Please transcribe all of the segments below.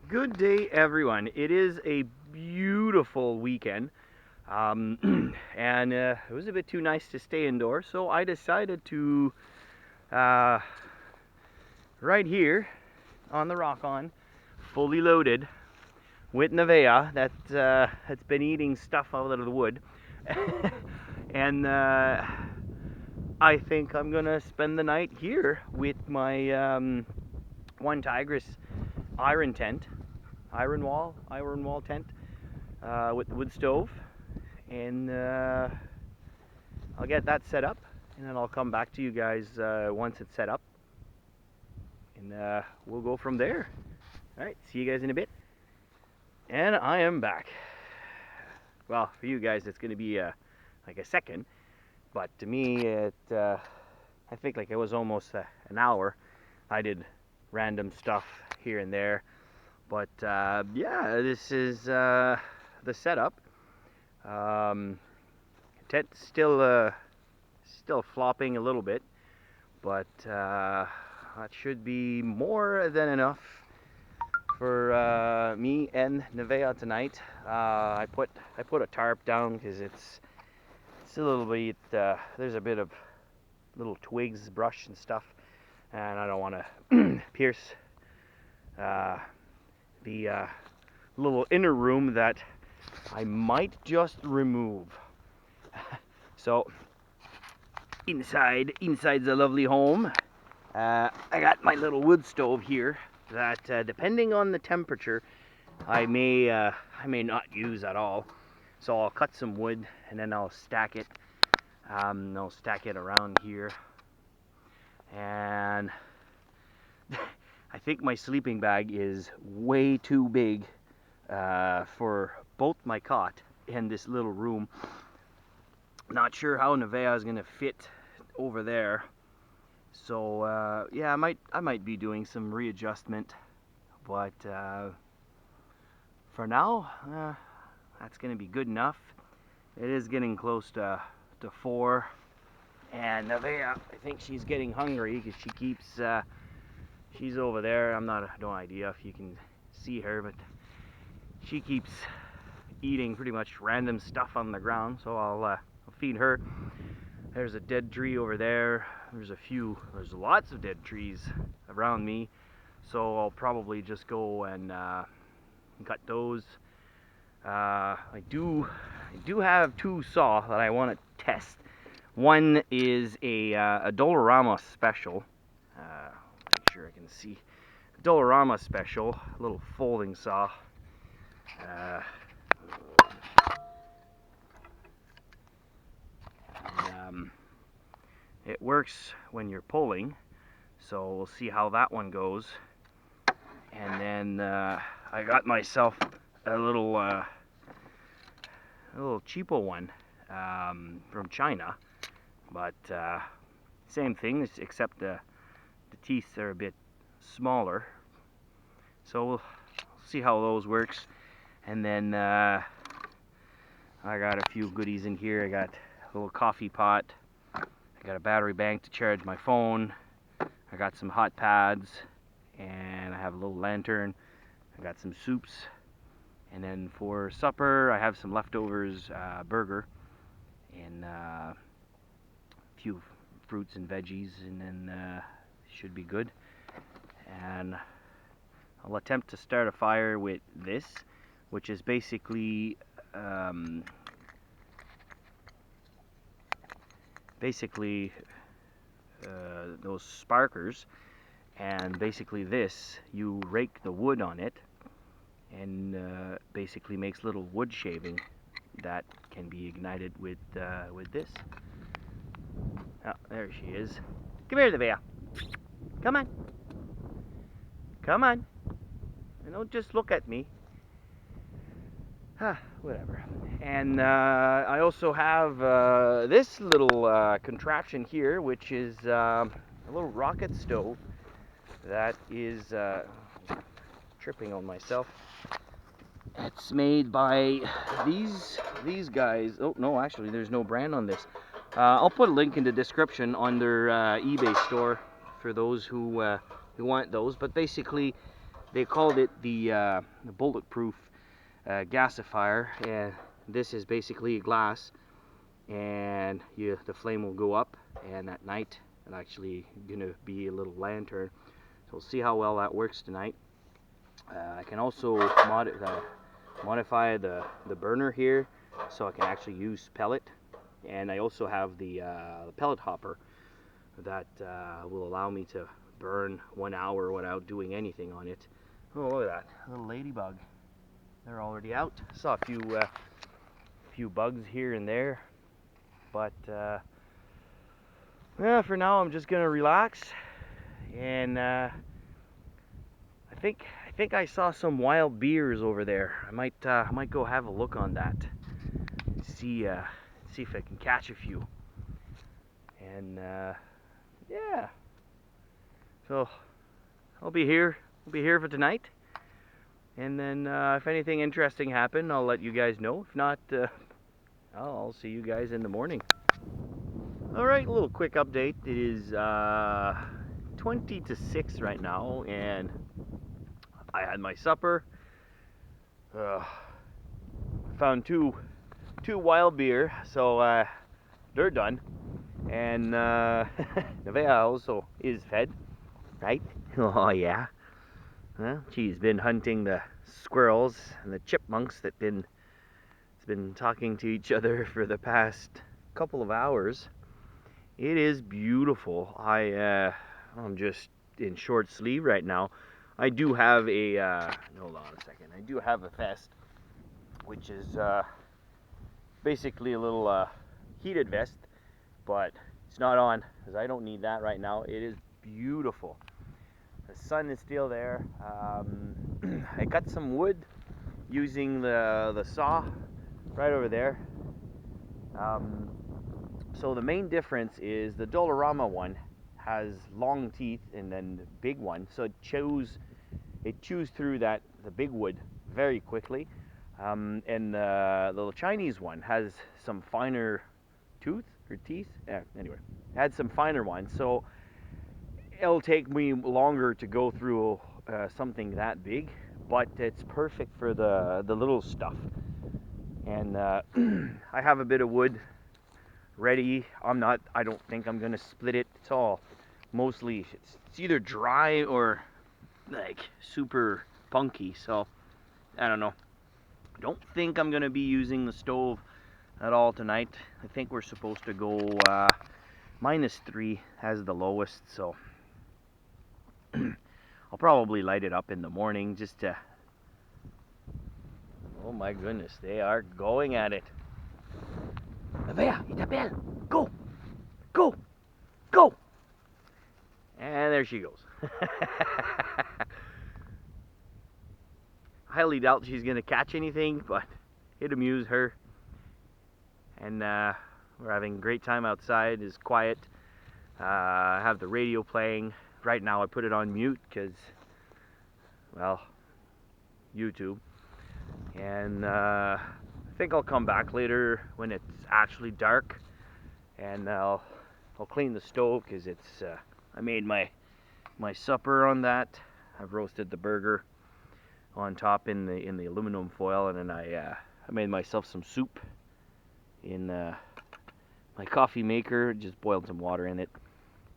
Good day, everyone. It is a beautiful weekend, and it was a bit too nice to stay indoors, so I decided to, right here on the Rock-On, fully loaded with Nevea that's been eating stuff out of the wood, and I think I'm gonna spend the night here with my one Tigris iron wall tent with the wood stove, and I'll get that set up, and then I'll come back to you guys once it's set up, and we'll go from there. Alright, see you guys in a bit. And I am back. Well, for you guys it's going to be like a second, but to me I think like it was almost an hour. I did random stuff here and there, but yeah, this is the setup. Tent's still flopping a little bit, but that should be more than enough for me and Nevea tonight. I put a tarp down because it's a little bit there's a bit of little twigs, brush and stuff, and I don't want to pierce the little inner room that I might just remove. So inside the lovely home, I got my little wood stove here that depending on the temperature I may not use at all. So I'll cut some wood and then I'll stack it. I'll stack it around here, and I think my sleeping bag is way too big for both my cot and this little room. Not sure how Nevea is gonna fit over there, so yeah, I might be doing some readjustment, but for now that's gonna be good enough. It is getting close to 4, and Nevea, I think she's getting hungry because she keeps she's over there. No idea if you can see her, but she keeps eating pretty much random stuff on the ground, so I'll feed her. There's a dead tree over there. There's lots of dead trees around me, so I'll probably just go and cut those. I do have 2 saw that I want to test. One is a Dollarama special. Make sure I can see. Dollarama special, little folding saw. It works when you're pulling, so we'll see how that one goes. And then I got myself a little cheapo one from China, but same thing, except the teeth are a bit smaller. So we'll see how those works. And then I got a few goodies in here. I got a little coffee pot. I got a battery bank to charge my phone. I got some hot pads, and I have a little lantern. I got some soups, and then for supper I have some leftovers, burger, and a few fruits and veggies, and then should be good. And I'll attempt to start a fire with this, which is basically those sparkers, and basically this, you rake the wood on it, and basically makes little wood shaving that can be ignited with this. Oh, there she is. Come here, Nevea. Come on. Come on. And don't just look at me. Whatever. And I also have this little contraption here, which is a little rocket stove that is tripping on myself. It's made by these guys. Oh no, actually there's no brand on this. I'll put a link in the description on their eBay store for those who want those. But basically they called it the bulletproof gasifier, and this is basically glass, and the flame will go up, and at night it's actually gonna be a little lantern. So we'll see how well that works tonight. I can also modify the burner here, so I can actually use pellet, and I also have the pellet hopper that will allow me to burn 1 hour without doing anything on it. Oh, look at that little ladybug. They're already out. Saw a few bugs here and there, but yeah, for now I'm just gonna relax, and I think I saw some wild beers over there. I might go have a look on that. See if I can catch a few. And yeah. So I'll be here for tonight. And then if anything interesting happens, I'll let you guys know. If not, I'll see you guys in the morning. Alright, a little quick update. It is 20 to 6 right now, and I had my supper. Found two wild beer, so they're done. And Nevaeh also is fed, right? Oh yeah. Well, she's been hunting the squirrels and the chipmunks that been talking to each other for the past couple of hours. It is beautiful. I'm just in short sleeve right now. I do have a hold on a second. I do have a vest, which is basically a little heated vest, but it's not on because I don't need that right now. It is beautiful. The sun is still there. I cut some wood using the saw right over there. So the main difference is the Dollarama one has long teeth and then the big one, so it chews through the big wood very quickly. And the little Chinese one has some finer teeth. Yeah, anyway, it had some finer ones, so it'll take me longer to go through something that big, but it's perfect for the little stuff. And I have a bit of wood ready. I don't think I'm gonna split it. It's all mostly, it's either dry or like super punky, so I don't know. I don't think I'm gonna be using the stove at all tonight. I think we're supposed to go -3 as the lowest, so I'll probably light it up in the morning just to... Oh my goodness, they are going at it. Nevaeh, Isabel, go! Go! Go! And there she goes. Highly doubt she's gonna catch anything, but it amused her. And we're having a great time outside. It's quiet. I have the radio playing. Right now I put it on mute because, well, YouTube. And I think I'll come back later when it's actually dark, and I'll clean the stove because it's I made my supper on that. I've roasted the burger on top in the aluminum foil, and then I made myself some soup in my coffee maker. Just boiled some water in it,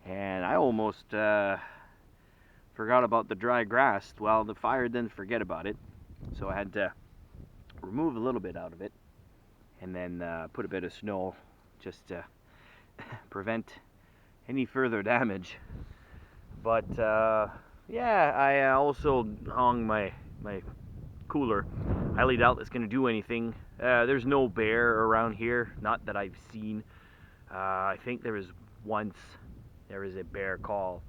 and I almost forgot about the dry grass. Well, the fire didn't forget about it, so I had to remove a little bit out of it, and then put a bit of snow just to prevent any further damage. But yeah, I also hung my cooler. Highly doubt it's going to do anything. There's no bear around here, not that I've seen. I think there was a bear call,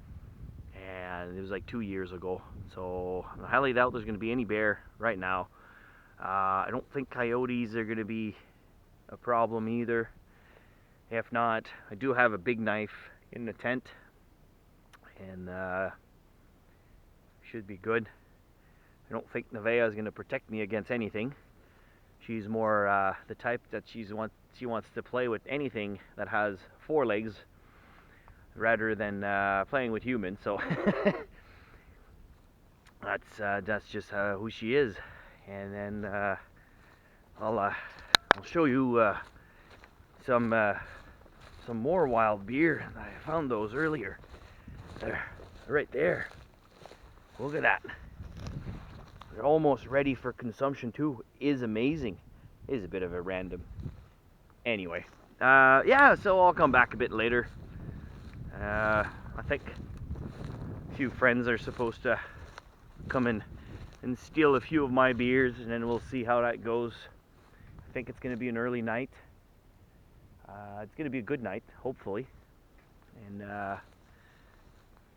and it was like 2 years ago. So I highly doubt there's going to be any bear right now. I don't think coyotes are going to be a problem either. If not, I do have a big knife in the tent, and should be good. I don't think Nevaeh is going to protect me against anything. She's more the type that she wants to play with anything that has 4 legs rather than playing with humans. So that's just who she is. And then I'll show you some more wild beer. I found those earlier. They're right there. Look at that. They're almost ready for consumption too. Is amazing. Is a bit of a random. Anyway, yeah. So I'll come back a bit later. I think a few friends are supposed to come in and steal a few of my beers, and then we'll see how that goes. I think it's going to be an early night. It's going to be a good night, hopefully. And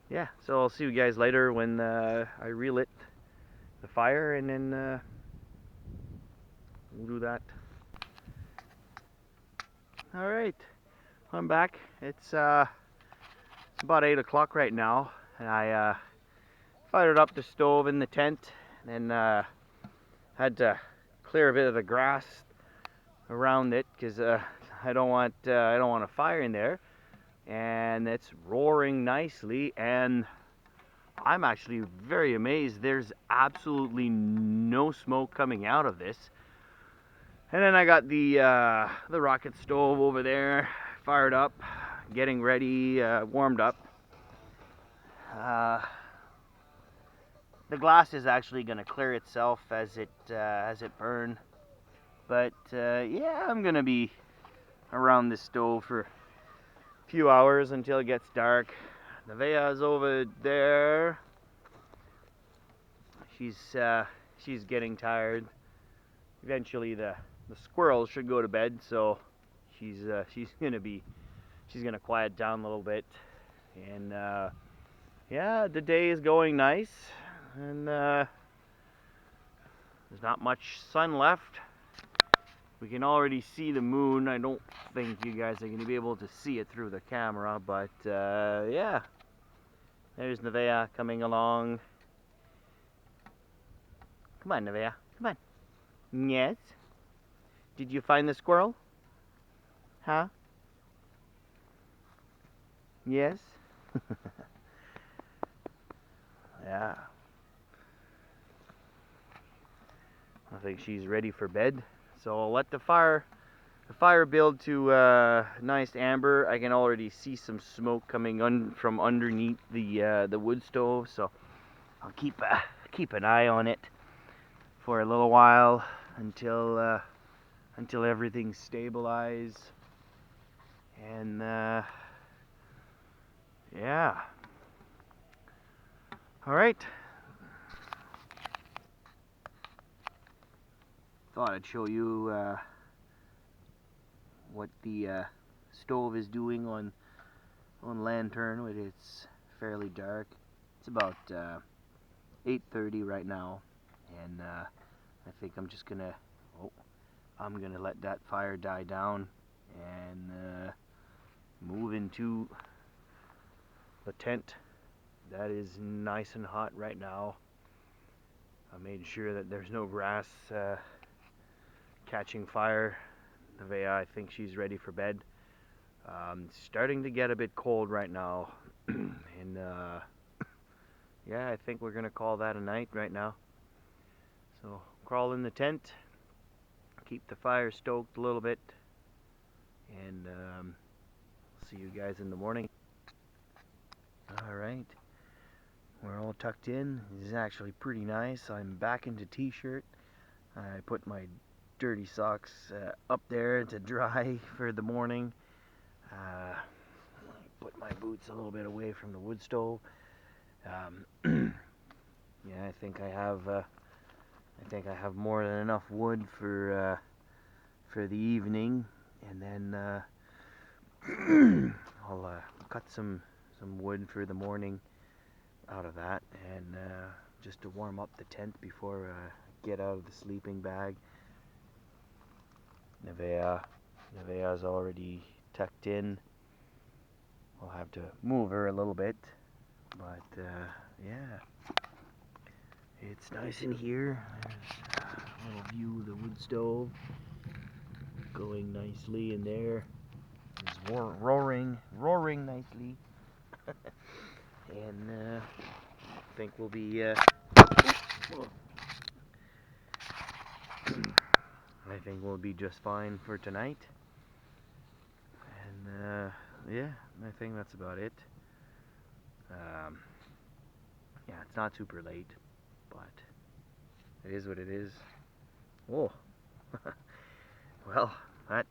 yeah, so I'll see you guys later when I relit the fire, and then we'll do that. All right, I'm back. It's about 8 o'clock right now, and I fired up the stove in the tent, and then had to clear a bit of the grass around it because I don't want a fire in there. And it's roaring nicely, and I'm actually very amazed. There's absolutely no smoke coming out of this. And then I got the rocket stove over there fired up, getting ready, warmed up. The glass is actually going to clear itself as it burns. But yeah, I'm going to be around this stove for a few hours until it gets dark. Nevaeh's over there. She's getting tired. Eventually the squirrels should go to bed, so she's gonna quiet down a little bit. And yeah, the day is going nice, and there's not much sun left. We can already see the moon. I don't think you guys are going to be able to see it through the camera, but yeah. There's Nevaeh coming along. Come on, Nevaeh. Come on. Yes? Did you find the squirrel? Huh? Yes? Yeah. I think she's ready for bed. So I'll let the fire build to nice amber. I can already see some smoke coming from underneath the wood stove, so I'll keep an eye on it for a little while until everything's stabilized. And yeah. All right. Thought I'd show you what the stove is doing on lantern when it's fairly dark. It's about 8:30 right now, and I think I'm just gonna let that fire die down and move into the tent. That is nice and hot right now. I made sure that there's no grass catching fire. Nevaeh, I think she's ready for bed. Starting to get a bit cold right now, and yeah, I think we're gonna call that a night right now. So crawl in the tent, keep the fire stoked a little bit, and see you guys in the morning. All right, we're all tucked in. This is actually pretty nice. I'm back into t-shirt. I put my dirty socks up there to dry for the morning. Put my boots a little bit away from the wood stove. Yeah, I think I have more than enough wood for the evening, and then I'll cut some wood for the morning out of that, and just to warm up the tent before I get out of the sleeping bag. Nevaeh's already tucked in. I'll have to move her a little bit, but yeah, it's nice in here. There's a little view of the wood stove going nicely in there. It's roaring nicely. And I think we'll be I think we'll be just fine for tonight. And yeah, I think that's about it. Yeah, it's not super late, but it is what it is. Oh, well, that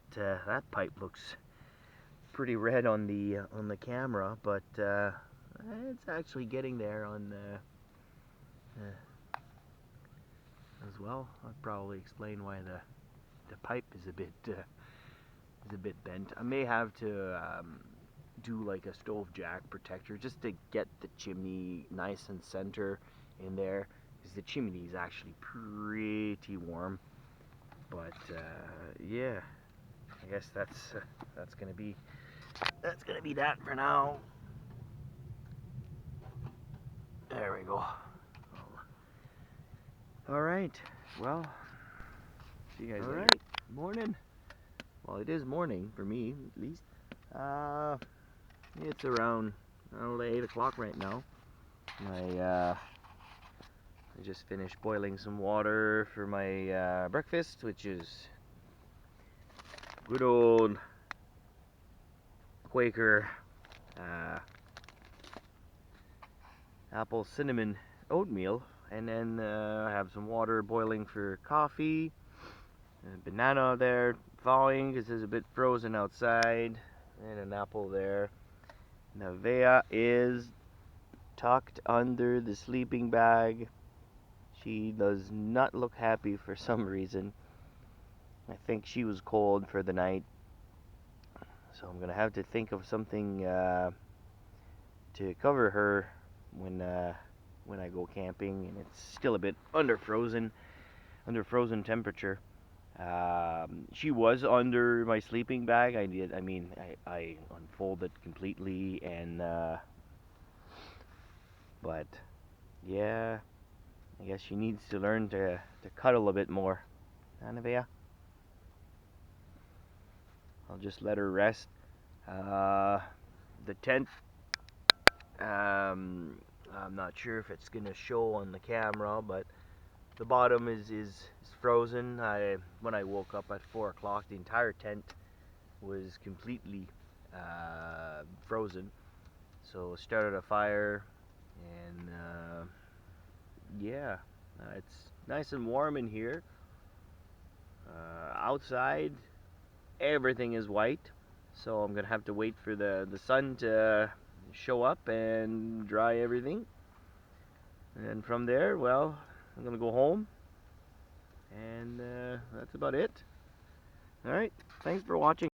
pipe looks pretty red on the camera, but it's actually getting there on as well. I'll probably explain why the pipe is a bit bent. I may have to do like a stove jack protector just to get the chimney nice and center in there, because the chimney is actually pretty warm. But yeah, I guess that's gonna be that for now. There we go. All right. Well, see you guys later. All right. Morning. Well, it is morning for me, at least. It's around 8 o'clock right now. I just finished boiling some water for my breakfast, which is good old Quaker apple cinnamon oatmeal. And then I have some water boiling for coffee. A banana there thawing because it's a bit frozen outside. And an apple there. Nevaeh is tucked under the sleeping bag. She does not look happy for some reason. I think she was cold for the night. So I'm going to have to think of something to cover her when I go camping, and it's still a bit under frozen temperature. She was under my sleeping bag. I unfolded completely, and but yeah, I guess she needs to learn to cuddle a bit more. Nevaeh, I'll just let her rest. The tent, I'm not sure if it's gonna show on the camera, but the bottom is frozen. When I woke up at 4 o'clock, the entire tent was completely frozen. So started a fire, and yeah, it's nice and warm in here. Outside, everything is white, so I'm gonna have to wait for the sun to show up and dry everything. And from there, well, I'm gonna go home, and that's about it. All right, thanks for watching.